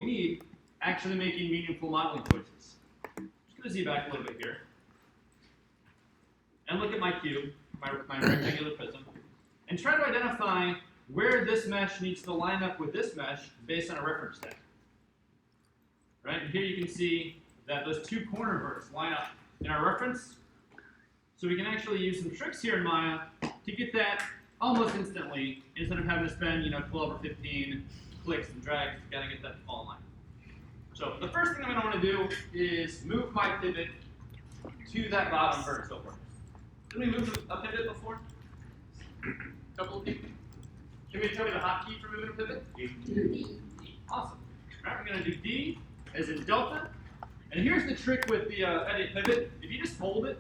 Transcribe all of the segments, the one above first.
we need actually making meaningful modeling choices. I'm just going to Z back a little bit here. And look at my cube, my rectangular prism, and try to identify where this mesh needs to line up with this mesh based on a reference tag. Right? And here you can see that those two corner verts line up in our reference. So we can actually use some tricks here in Maya to get that almost instantly, instead of having to spend 12 or 15 clicks and drags to kind of get that to fall in line. So the first thing I'm going to want to do is move my pivot to that bottom vert so far. Didn't we move a pivot before? A couple of people? Can we tell me the hotkey for moving a pivot? D. Awesome. All right, we're going to do D as in delta. And here's the trick with the edit pivot. If you just hold it,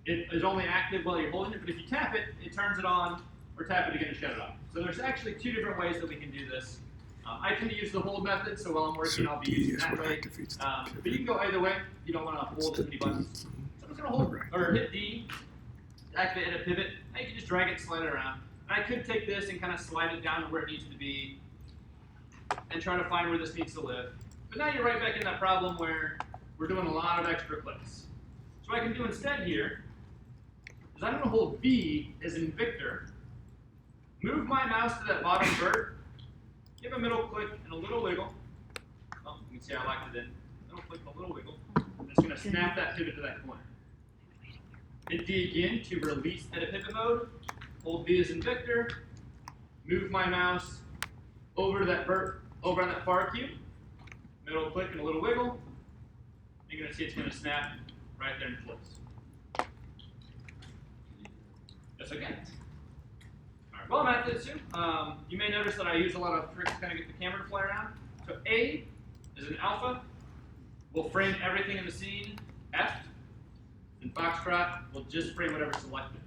it is only active while you're holding it. But if you tap it, it turns it on, or tap it again to shut it off. So there's actually two different ways that we can do this. I tend to use the hold method, so while I'm working, I'll be using that way. But you can go either way. You don't want to hold as many buttons. So I'm just going to hold or hit D to activate edit pivot. Now you can just drag it and slide it around. And I could take this and kind of slide it down to where it needs to be and try to find where this needs to live. But now you're right back in that problem where we're doing a lot of extra clicks. So what I can do instead here is I'm going to hold V as in Victor, move my mouse to that bottom vert, give a middle click and a little wiggle. Oh, you can see I locked it in. Middle click and a little wiggle. I'm just going to snap that pivot to that corner. Hit D again to release edit pivot mode. Hold V as in Victor, move my mouse over to that vert, over on that far cube. Middle click and a little wiggle. You're going to see it's going to snap right there in place. That's okay. All right, while I'm at this too, you may notice that I use a lot of tricks to kind of get the camera to fly around. So A is an alpha. We'll frame everything in the scene. F and Foxtrot will just frame whatever's selected.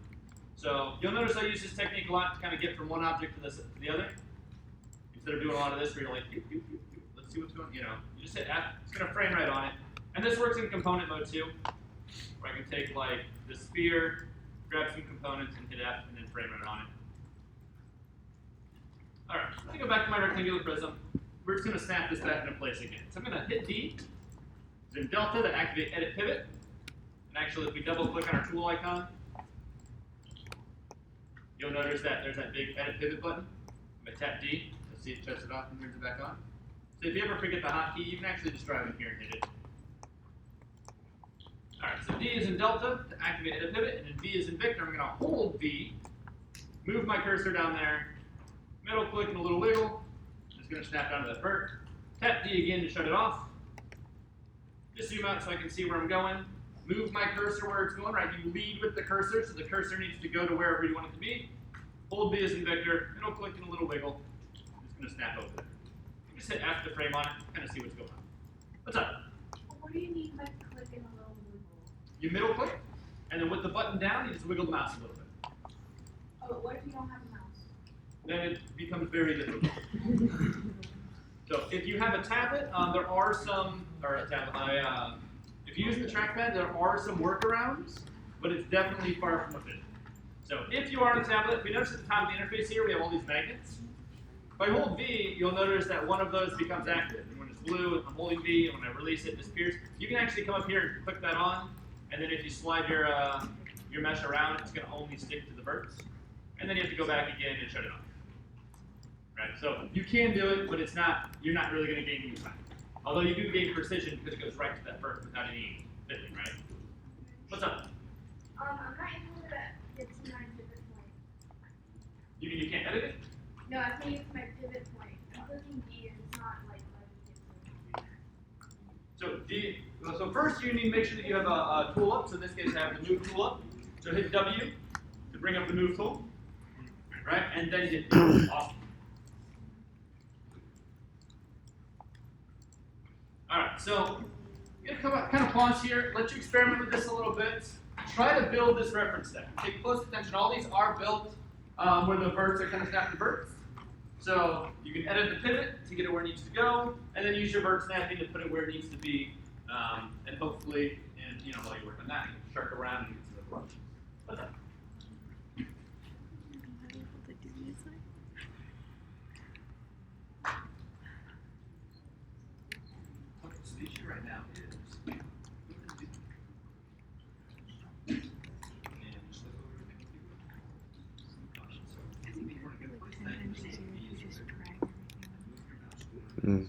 So you'll notice I use this technique a lot to kind of get from one object to the other. Instead of doing a lot of this where you're like, let's see what's going on. You just hit F, it's going to frame right on it. And this works in component mode too, where I can take like the sphere, grab some components and hit F and then frame it on it. All right, let me go back to my rectangular prism. We're just going to snap this back into place again. So I'm going to hit D, then delta to activate edit pivot. And actually, if we double click on our tool icon, you'll notice that there's that big edit pivot button. I'm going to tap D to see it shuts it off and turns it back on. So if you ever forget the hotkey, you can actually just drive in here and hit it. All right, so D is in delta to activate edit pivot, and then V is in Victor. I'm going to hold V, move my cursor down there, middle click and a little wiggle. It's going to snap down to that vert. Tap D again to shut it off. Just zoom out so I can see where I'm going. Move my cursor where it's going, right? You lead with the cursor, so the cursor needs to go to wherever you want it to be. Hold V as in Victor, middle click and a little wiggle. It's going to snap over there. You just hit F to frame on it, kind of see what's going on. What's up? What do you mean by click and a little wiggle? You middle click, and then with the button down, you just wiggle the mouse a little bit. Oh, but what if you don't have a mouse? Then it becomes very difficult. So if you have a tablet, there are some, or a tablet, if you use the trackpad, there are some workarounds, but it's definitely far from efficient. So if you are on a tablet, we notice at the top of the interface here, we have all these magnets. If I hold V, you'll notice that one of those becomes active. And when it's blue, I'm holding V, and when I release it, it disappears. You can actually come up here and click that on, and then if you slide your mesh around, it's going to only stick to the verts. And then you have to go back again and shut it off. Right? So you can do it, but you're not really going to gain any time. Although you do gain precision because it goes right to that vert without any fiddling, right? What's up? I'm not able to get to my pivot point. You mean you can't edit it? No, I can't get to my pivot point. I'm clicking D and it's not like letting me get to it. So first you need to make sure that you have a tool up. So in this case I have the move tool up. So hit W to bring up the move tool. Right? And then hit D. Awesome. Alright, so I'm going to kind of pause here, let you experiment with this a little bit. Try to build this reference stack. Take close attention. All these are built where the verts are kind of snapped to verts. So you can edit the pivot to get it where it needs to go, and then use your vert snapping to put it where it needs to be. And hopefully, while you work on that, you can shark around and get to the front. What's up? the issue right now is. Mm.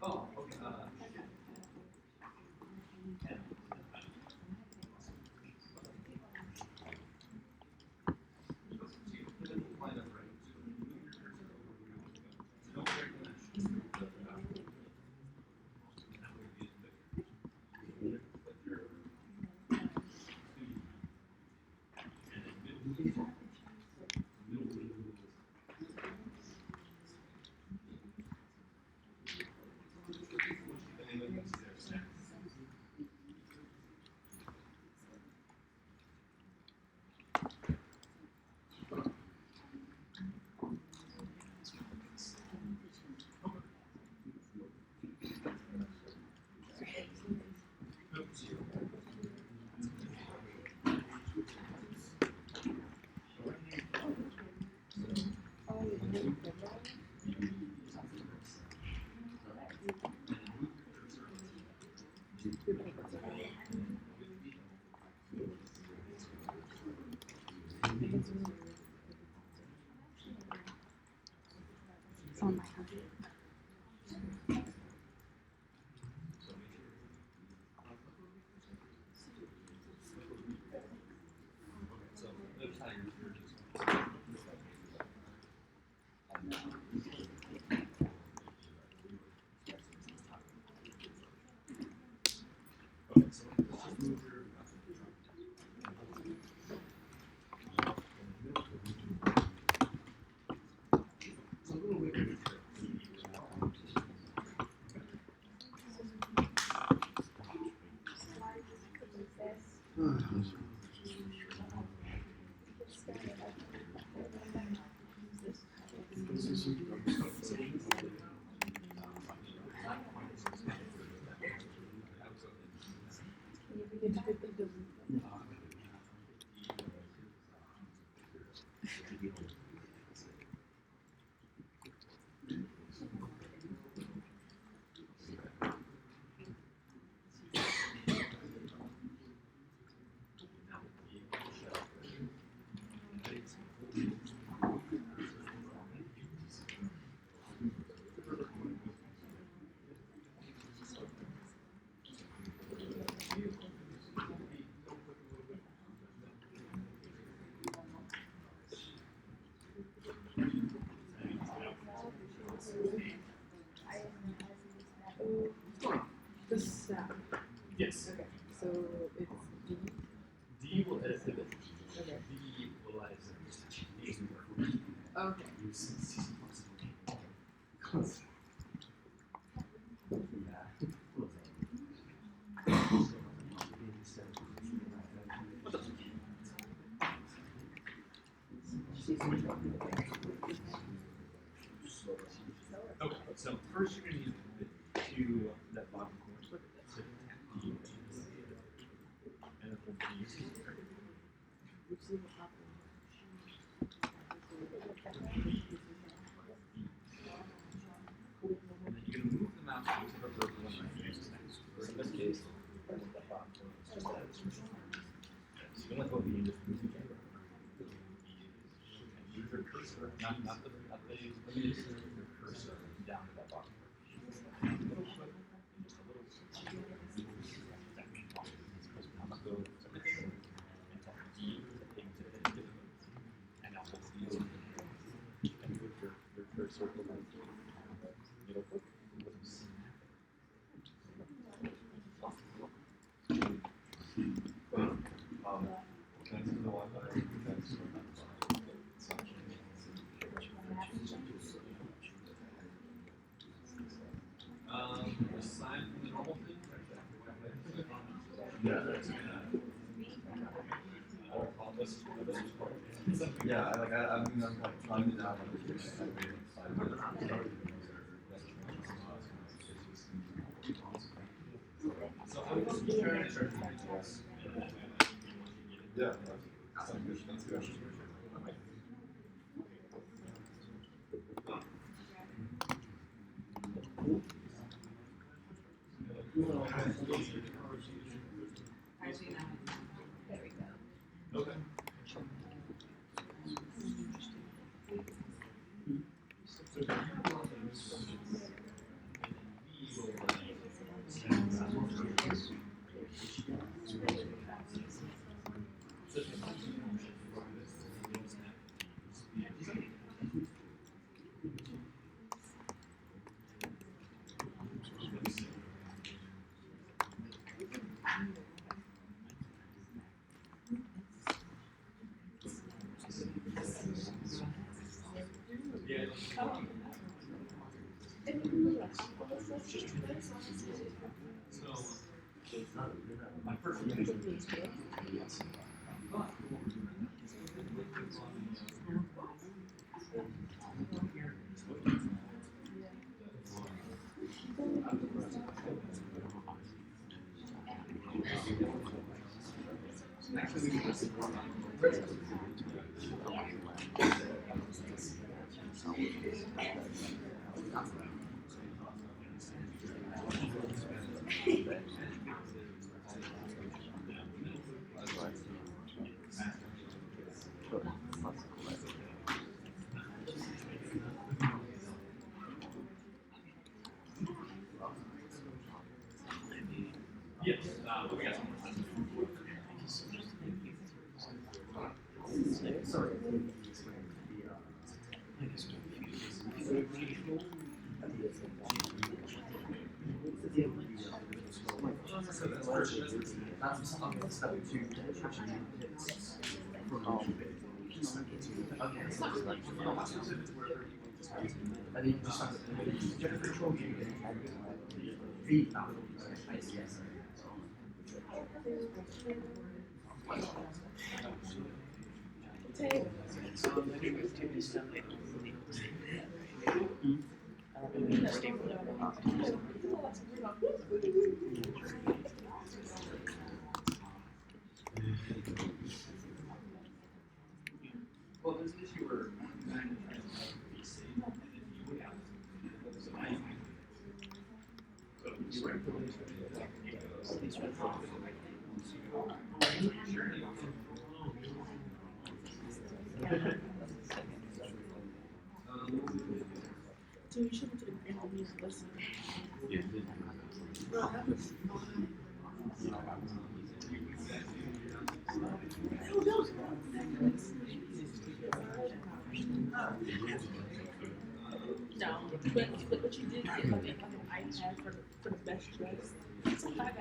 Oh, okay. Okay. Okay, so first you're gonna need to that bottom corner. So D and then hold D. And then you're gonna move the mouse to the vertical one right here. So in this case, that bottom corner is just that. So you're gonna let go of the and just move the camera. And move your cursor, not the laser, your cursor down to that bottom corner. And now hold these and move your cursor to the middle click. Can I see the one that I aside from the normal thing? Yeah, I mean, I'm like trying to So I would just be trying to start. Yeah, that's good. That's good. I see now. There we go. Okay. My first yes, but we got some more time. Well, there's an issue where I'm trying to be safe, and if you would have so now you can. So you were So you should have been interviews listening. Yeah. Bro, that was fun. I don't know. No, but what you did get like an iPad for the best dress. So I got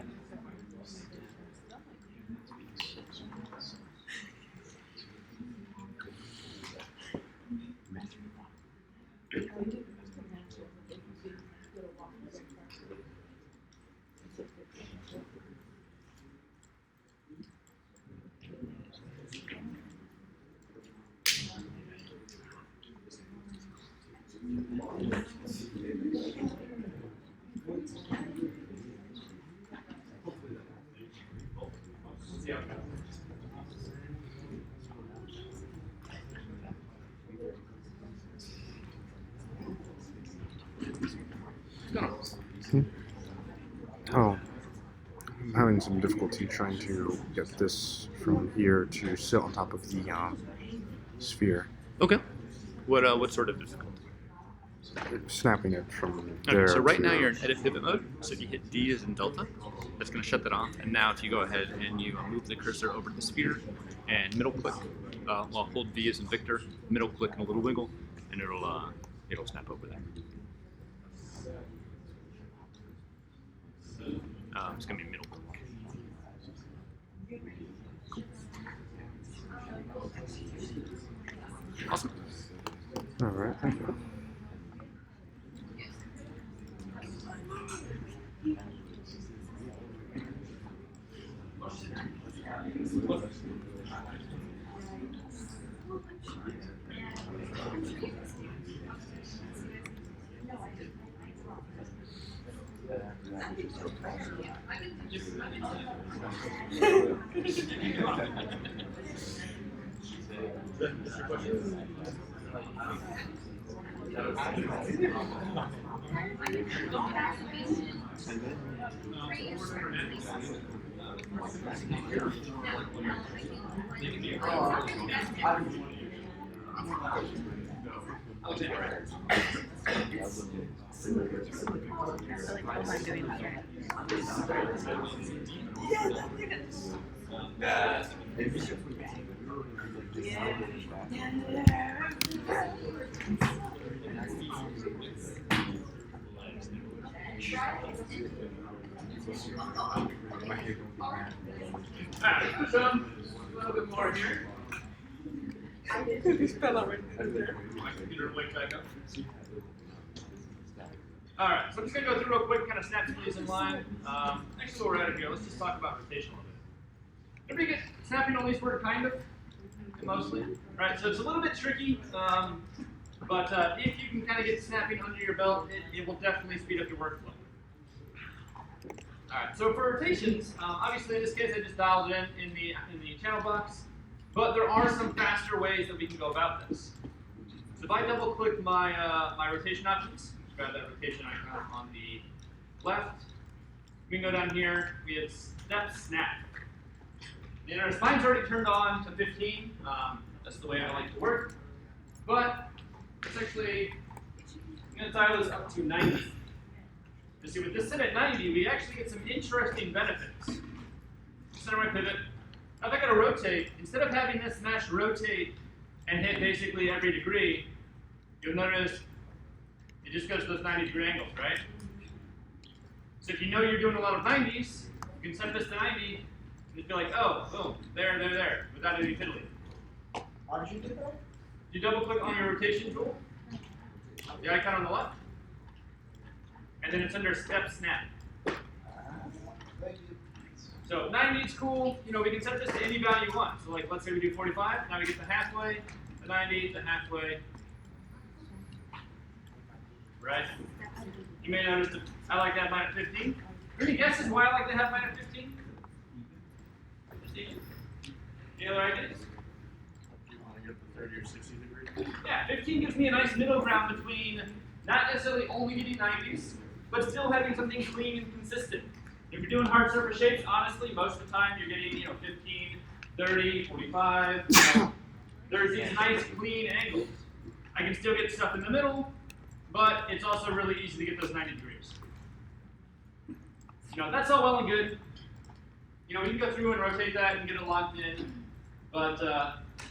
See how it goes. Oh, I'm having some difficulty trying to get this from here to sit on top of the sphere. Okay. What sort of difficulty? Snapping it from Okay, there. so right to, now you're in edit pivot mode. So if you hit D as in delta, that's going to shut that off. And now if you go ahead and you move the cursor over to the sphere and middle click, well, hold V as in Victor, middle click and a little wiggle, and it'll snap over there. It's going to be middle click. Awesome. All right, thank you. Alright, let's push on a little bit more here. He fell out right there. My computer will wake back up. Alright, so I'm just going to go through real quick, kind of snap some of these in line. Actually, while we're at it here, let's just talk about rotation a little bit. Everybody get snapping on these work kind of? Mostly? Right, so it's a little bit tricky, but if you can kind of get snapping under your belt, it will definitely speed up your workflow. Alright, so for rotations, obviously in this case I just dialed it in the channel box, but there are some faster ways that we can go about this. So if I double click my my rotation options, just grab that rotation icon on the left, we can go down here, we have step snap. And our spine's already turned on to 15, that's the way I like to work, but it's actually, I'm going to dial this up to 90. You see, with this set at 90, we actually get some interesting benefits. Center my pivot. Now if I gotta rotate, instead of having this mesh rotate and hit basically every degree, you'll notice it just goes to those 90-degree angles, right? So if you know you're doing a lot of 90s, you can set this to 90 and just be like, oh, boom, there, without any fiddling. How did you do that? You double click on your rotation tool, the icon on the left, and then it's under step snap. Thank you. So 90 is cool. You know, we can set this to any value you want. So like, let's say we do 45. Now we get the halfway, the 90, the halfway. Right? You may notice that I like to have mine at 15. Any guesses why I like to have mine at 15? Any other ideas? Yeah, 15 gives me a nice middle ground between not necessarily only getting 90s, but still having something clean and consistent. If you're doing hard surface shapes, honestly, most of the time you're getting, 15, 30, 45. There's these nice clean angles. I can still get stuff in the middle, but it's also really easy to get those 90 degrees. That's all well and good. We can go through and rotate that and get it locked in, but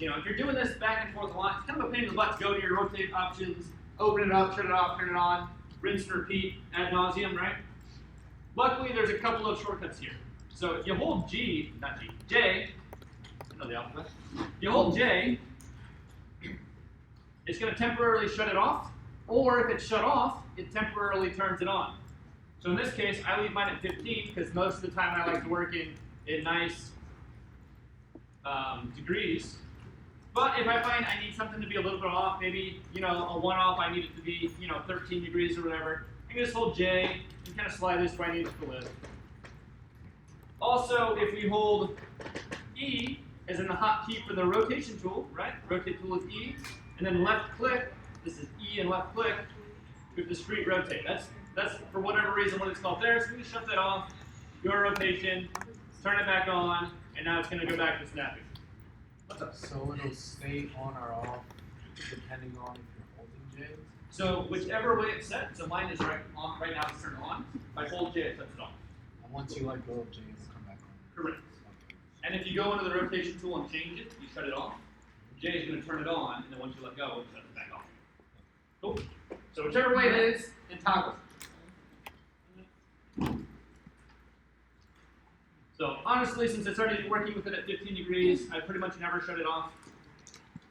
if you're doing this back and forth a lot, it's kind of a pain in the butt to go to your rotate options, open it up, shut it off, turn it on, rinse and repeat ad nauseum, right? Luckily, there's a couple of shortcuts here. So if you hold J, I know the alphabet. You hold J, it's going to temporarily shut it off, or if it's shut off, it temporarily turns it on. So in this case, I leave mine at 15 because most of the time I like to work in nice degrees. But if I find I need something to be a little bit off, maybe, you know, a 1 off, I need it to be, you know, 13 degrees or whatever, I can just hold J and kind of slide this where I need it to live. Also, if we hold E as in the hotkey for the rotation tool, right? Rotate tool is E, and then left click, this is E and left click, with discrete rotate. That's for whatever reason what it's called there, so we can shut that off, go to rotation, turn it back on, and now it's going to go back to snapping. What's up? So it'll stay on or off depending on if you're holding J? So whichever way it's set, so mine is right now it's turned on. If I hold J, it sets it off. And once you let go of J, it'll come back on. Correct. And if you go into the rotation tool and change it, you shut it off, J is going to turn it on, and then once you let go, it shuts it back off. Cool. So whichever way it is, it toggles. So honestly, since I started working with it at 15 degrees, I pretty much never shut it off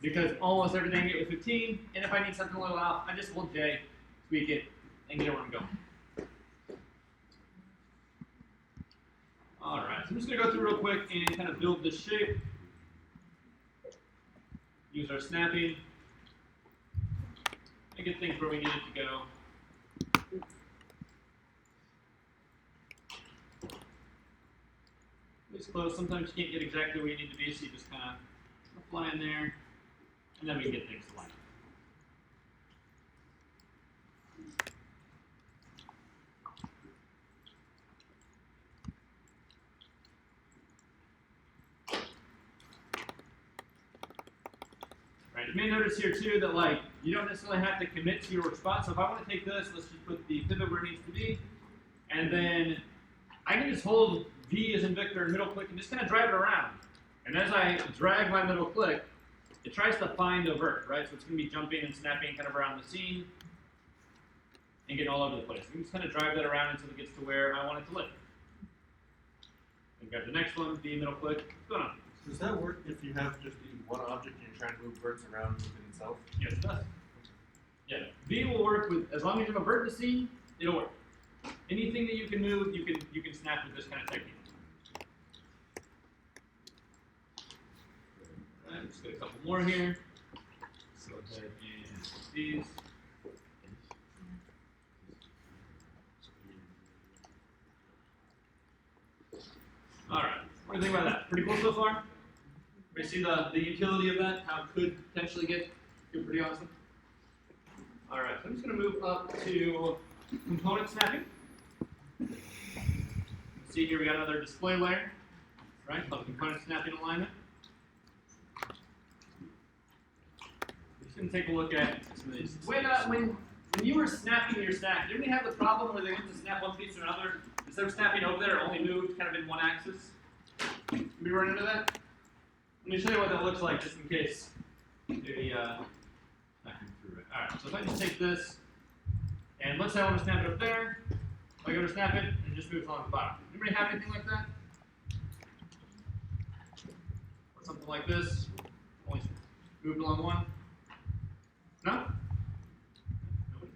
because almost everything I get with 15, and if I need something a little off, I just hold J, tweak it, and get where I'm going. Alright, so I'm just going to go through real quick and kind of build this shape. Use our snapping. And get things where we need it to go. It's close. Sometimes you can't get exactly where you need to be, so you just kind of fly in there, and then we can get things to line up. Right, you may notice here too that like you don't necessarily have to commit to your spot. So if I want to take this, let's just put the pivot where it needs to be, and then I can just hold V as in Victor and middle click and just kind of drive it around. And as I drag my middle click, it tries to find a vert, right? So it's going to be jumping and snapping kind of around the scene and getting all over the place. You can just kind of drive that around until it gets to where I want it to live. And grab the next one, V middle click. What's going on? Does that work if you have just the one object and you're trying to move verts around within itself? Yes, it does. Yeah, V will work with, as long as you have a vert in the scene, it'll work. Anything that you can move, you can snap with this kind of technique. Alright, let's get a couple more here. So go ahead and put these. Alright, what do you think about that? Pretty cool so far? We see the utility of that, how it could potentially get pretty awesome. Alright, so I'm just going to move up to component snapping. See here we got another display layer, right, called component snapping alignment. I'm just going to take a look at some of these. When you were snapping your stack, didn't we have the problem where they went to snap one piece to another? Instead of snapping over there, it only moved kind of in one axis? Did we run into that? Let me show you what that looks like just in case. Maybe, not come through it. Alright, so if I just take this, and let's say I want to snap it up there, I go to snap it, and it just moves along the bottom. Anybody have anything like that? Or something like this, only moved along one? No? Nobody?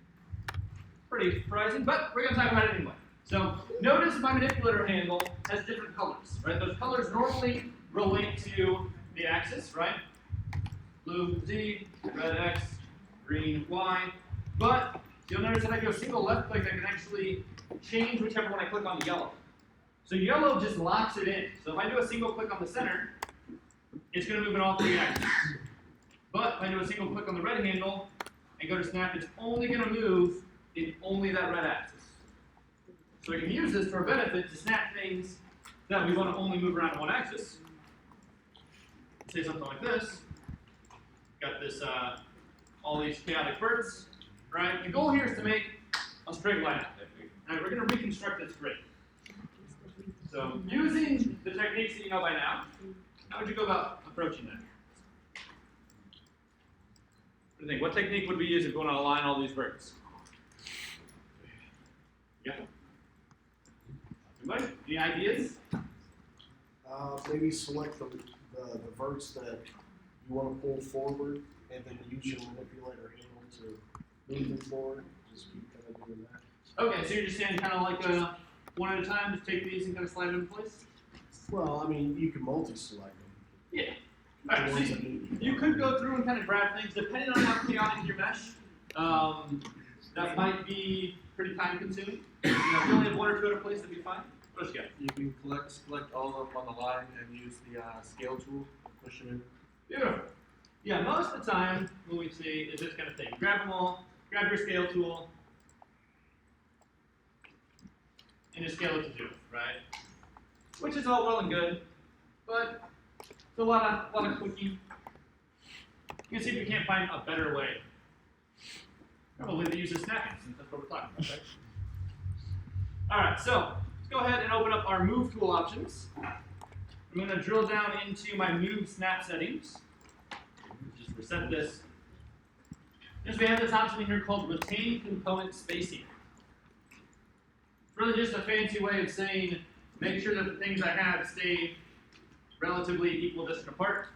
Pretty surprising, but we're going to talk about it anyway. So notice my manipulator handle has different colors, right? Those colors normally relate to the axis, right? Blue Z, red X, green Y. But you'll notice that I go single left click, I can actually change whichever one I click on the yellow. So yellow just locks it in. So if I do a single click on the center, it's going to move in all three axes. But if I do a single click on the red handle and go to snap, it's only going to move in only that red axis. So I can use this for a benefit to snap things that we want to only move around on one axis. Say something like this. Got this, all these chaotic verts, right? The goal here is to make a straight line out there. And we're going to reconstruct this grid. So using the techniques that you know by now, how would you go about approaching that? What do you think? What technique would we use if we want to align all these verts? Yeah. Anybody? Any ideas? Maybe select the verts that you want to pull forward, and then use your manipulator handle to move them forward. Just keep kind of doing that. Okay, so you're just saying kind of like one at a time, just take these and kind of slide them in place? Well, I mean, you can multi-select them. Yeah. Alright, The so ones that need- you could go through and kind of grab things depending on how chaotic your mesh. That might be pretty time consuming. If you only have one or two at a place, that'd be fine. What else you got? You can select all of them on the line and use the scale tool, push them in. Beautiful. Yeah, most of the time, what we see is this kind of thing. Grab them all, grab your scale tool, and just scale it to 0, right? Which is all well and good, but it's a lot of clicking. You can see if you can't find a better way. Probably to use the snapping, since that's what we're talking about, right? Alright, so let's go ahead and open up our move tool options. I'm going to drill down into my move snap settings. Just reset this. Next, we have this option here called retain component spacing. It's really just a fancy way of saying make sure that the things I have stay relatively equal distance apart.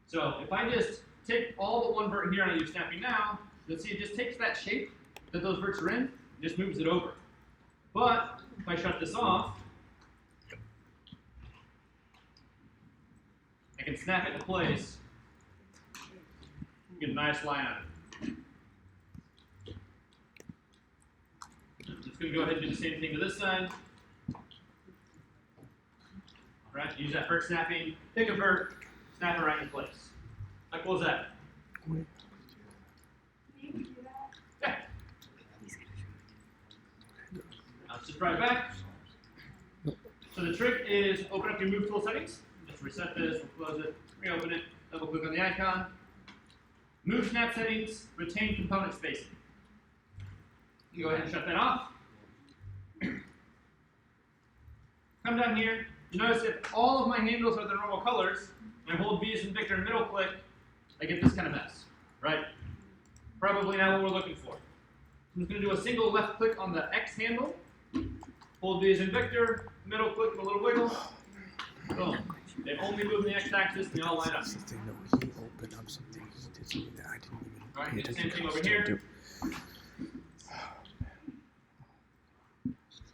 So if I just take all but one vert here and I use snapping now, you'll see it just takes that shape that those verts are in and just moves it over. But if I shut this off, I can snap it into place, get a nice line out of it. Just going to go ahead and do the same thing to this side. Alright, use that vert snapping, pick a vert, snap it right in place. How cool is that? You can do that. Yeah. Now let's just right back. So the trick is open up your move tool settings. Just reset this, we'll close it, reopen it, double click on the icon. Move snap settings, retain component spacing. You go ahead and shut that off. Come down here. You notice if all of my handles are the normal colors, and I hold V as in Victor and middle click, I get this kind of mess, right? Probably not what we're looking for. I'm just going to do a single left click on the X handle, hold V as in Victor, middle click and a little wiggle. Boom. They only move in the X axis and they all line up. That's the thing, though. He opened up something. He did something that I didn't even Alright, pay do the attention same thing to. over here.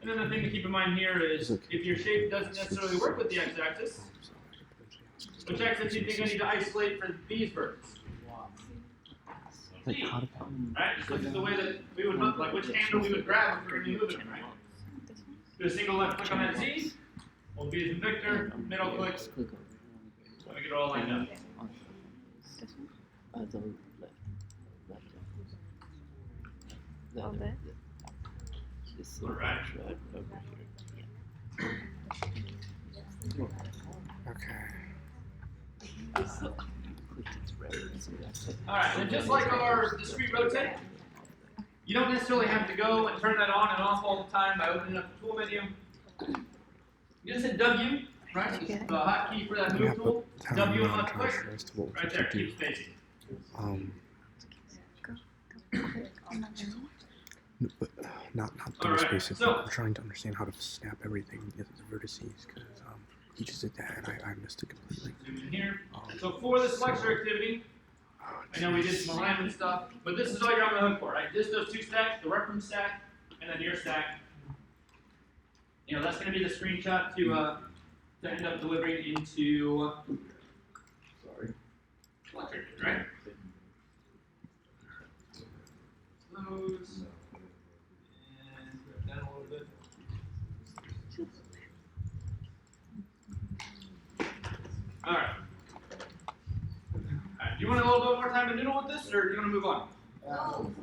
And then the thing to keep in mind here is if your shape doesn't necessarily work with the X axis, which axis do you think I need to isolate for these verts? Like, how to Right? Just look at the way that we would look, like which handle we would grab if we were going to move it, right? Do a single left click on that Z, hold V as in Victor, middle click, so we get it all lined up. On that. Alright. Okay. Alright, and just like our discrete rotate, you don't necessarily have to go and turn that on and off all the time by opening up the tool menu. You just hit W, right? This is the hotkey for that Yeah, move tool. but W and I'm left click, contrast to what right we there, do. keep spacing. But not the Alright, basic. so- I'm trying to understand how to snap everything into the vertices because he just did that and I missed it completely. Zoom in here. So for this flexor activity, Oh, I know we did some alignment stuff, but this is all you're on the hook for, right? Just those two stacks, the reference stack and then your stack. You know, that's going to be the screenshot to end up delivering into flexor, right? Close. And grab down a little bit. Alright. Alright, do you want a little bit more time to noodle with this, or do you want to move on? Alright,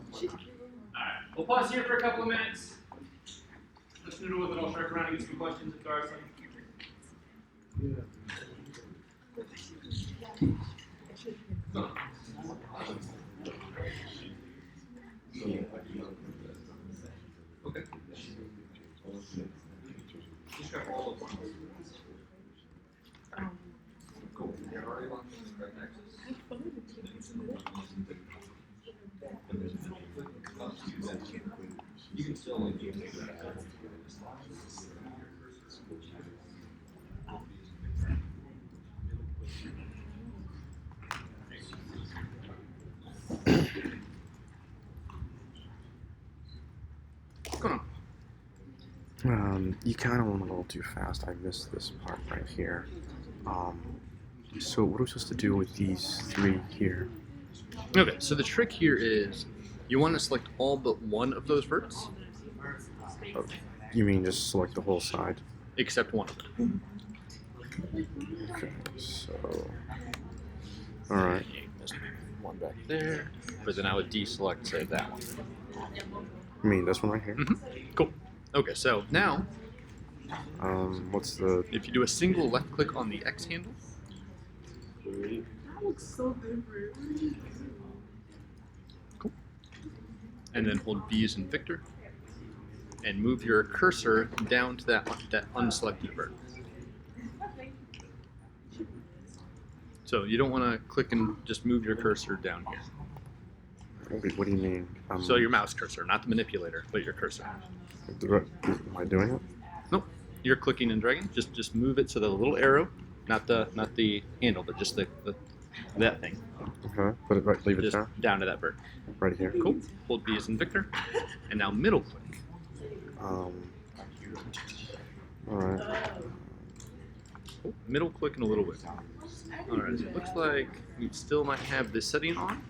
we'll pause here for a couple of minutes. Let's noodle with it. I'll check around and get some questions if there are some. Okay. Just grab all of them. Cool. You're already locked in the correct axis. You can still only do that. What's going on? You kind of went a little too fast. I missed this part right here. So what are we supposed to do with these three here? Okay, so the trick here is you want to select all but one of those verts, You mean just select the whole side? except one of them. Okay, so... Alright. There's one back there, but then I would deselect, say, that one. You mean this one right here? Cool. Okay, so now, What's the... if you do a single left click on the X handle, That looks so different. and then hold V as in Victor, and move your cursor down to that unselected vert. So you don't want to click and just move your cursor down here. What do you mean? So your mouse cursor, not the manipulator, but your cursor. Am I doing it? Nope. You're clicking and dragging. Just move it to the little arrow, not the handle, but just that thing. Okay, put it right, leave it Just there? down to that vert. Right here? Cool. Hold B as in Victor, and now middle click. Alright. Cool. Middle click and a little wiggle. Alright, so it looks like you still might have this setting on.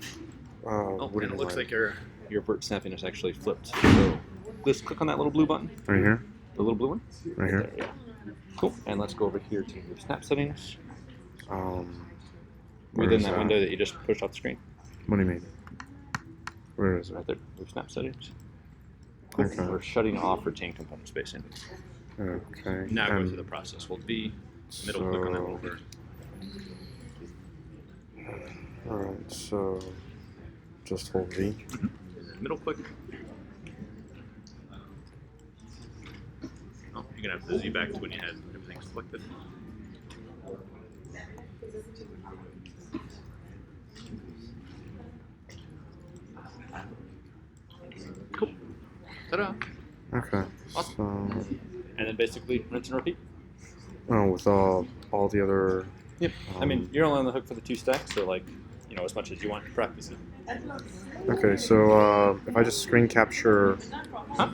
Oh, What do and you it looks like? like your vert snapping is actually flipped. So let's click on that little blue button, Right here? the little blue one. Right here? There, yeah. Cool. And let's go over here to your snap settings Where within is that window that you just pushed off the screen. What do you mean? Where is it? Right there, your snap settings. Cool. Okay. We're shutting off retain component spacing. Okay. Now go and through the process. Hold B, middle click on that little vert. Alright, so just hold V. Middle click. Oh, you're gonna have to Z back to when you had everything selected. Cool. Ta-da! Okay. Awesome. So, And then basically rinse and repeat. with all the other. Yep. I mean, you're only on the hook for the 2 stacks, so like, as much as you want to practice it. Okay, so if I just screen capture, if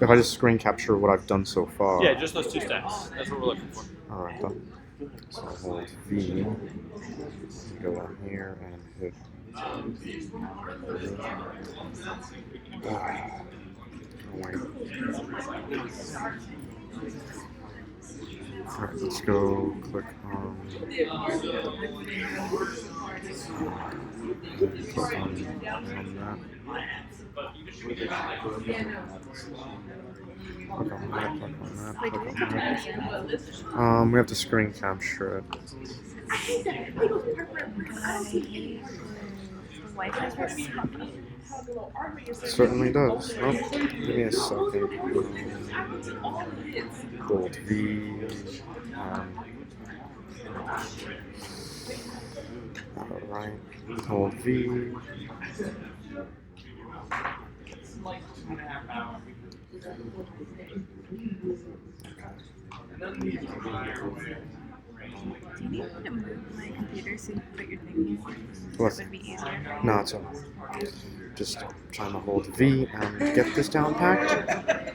I just screen capture what I've done so far. Yeah, just those 2 stacks. That's what we're looking for. All right, done. So I'll hold V, go down here and hit. Wait. All right, let's go click on. Click on that. We have to screen capture it. Certainly does. Oh, give me a second. Hold V. Alright. Hold V. Do you need me to move my computer so you can put your thing here? What? That would be easier. No, it's okay. Just trying to hold V and get this down packed.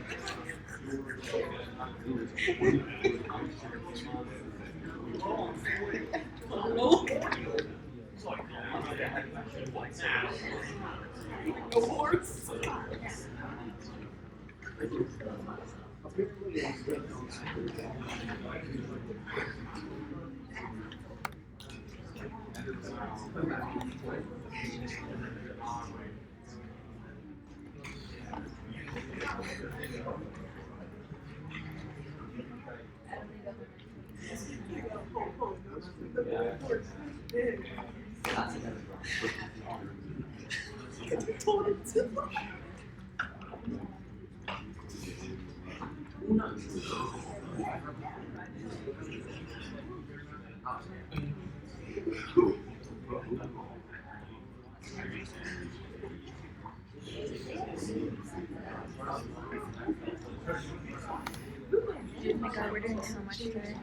Oh my god, we're doing so much today.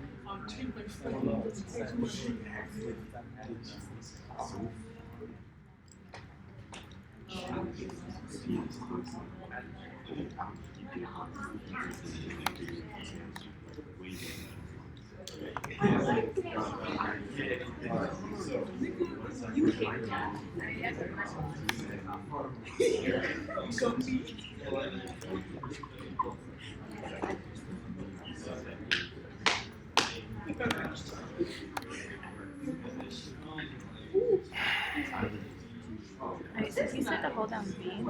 Alright, so he said to hold down B.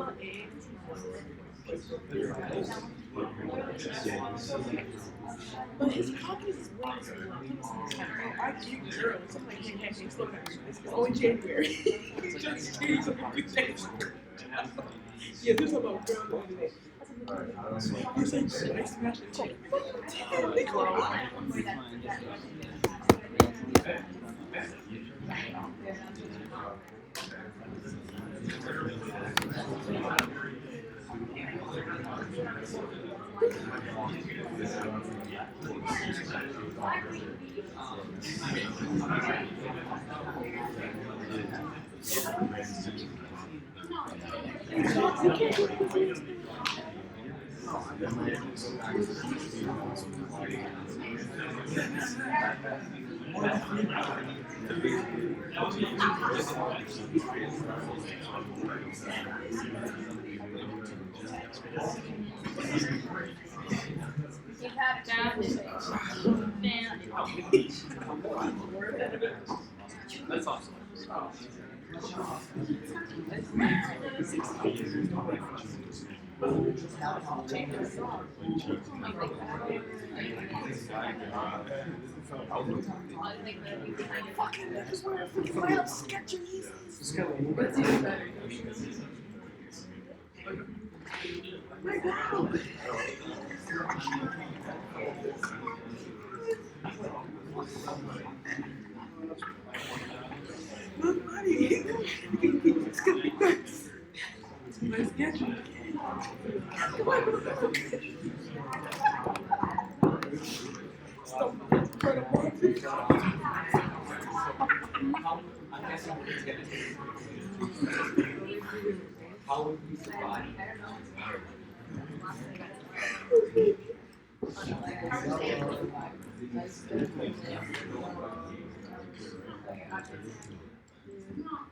But his confidence is way too low. I keep girls. I'm like, hey, slow down. It's only January. He's just changed a few days. Yeah, there's about girls today. He's like, shit, I smashed the chick. Damn, they go on. That's awesome. It's gonna be nice. Let's get you. How would we survive? Not.